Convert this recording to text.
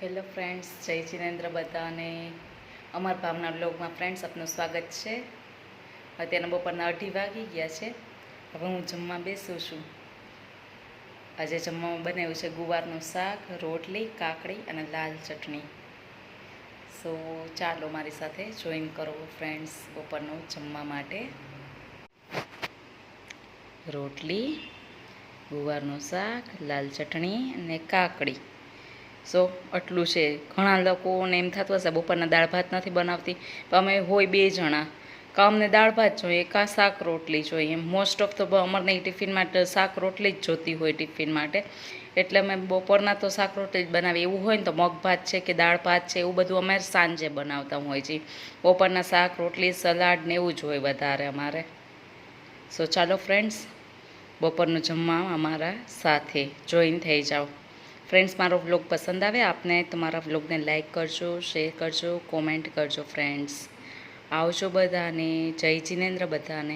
Hello friends, જય જિનેન્દ્ર બધાને અમારા ભાવના બ્લોગમાં ફ્રેન્ડ્સ આપનું સ્વાગત છે. અત્યારના બપોરના 2:30 વાગી ગયા છે. હવે હું જમવા બેસું છું. આજે જમવામાં બનાવ્યું છે ગુવારનું શાક, રોટલી, કાકડી અને લાલ ચટણી. સો ચાલો મારી સાથે જોઈન કરો ફ્રેન્ડ્સ બપોરનું જમવા માટે. રોટલી, ગુવારનું શાક, લાલ ચટણી અને કાકડી. સો આટલું છે. ઘણા લોકોને એમ થતું હશે બપોરના દાળ ભાત નથી બનાવતી, પણ અમે હોય 2 જણા, કાં અમને દાળ ભાત જોઈએ કાં શાક રોટલી જોઈએ. એમ મોસ્ટ ઓફ તો અમારે ટિફિન માટે શાક રોટલી જ જોતી હોય ટિફિન માટે, એટલે અમે બપોરના તો શાક રોટલી જ બનાવીએ. એવું હોય ને તો મગ ભાત છે કે દાળ ભાત છે એવું બધું અમે સાંજે બનાવતા હોય છે. બપોરના શાક રોટલી સલાડ ને એવું જ હોય વધારે અમારે. સો ચાલો ફ્રેન્ડ્સ, બપોરનું જમવા અમારા સાથે જોઈન થઈ જાઓ. ફ્રેન્ડ્સ, મારો વ્લોગ પસંદ આવે આપને તો મારા વ્લોગને લાઈક કરજો, શેર કરજો, કોમેન્ટ કરજો. ફ્રેન્ડ્સ આવજો બધાને, જય જિનેન્દ્ર બધાને.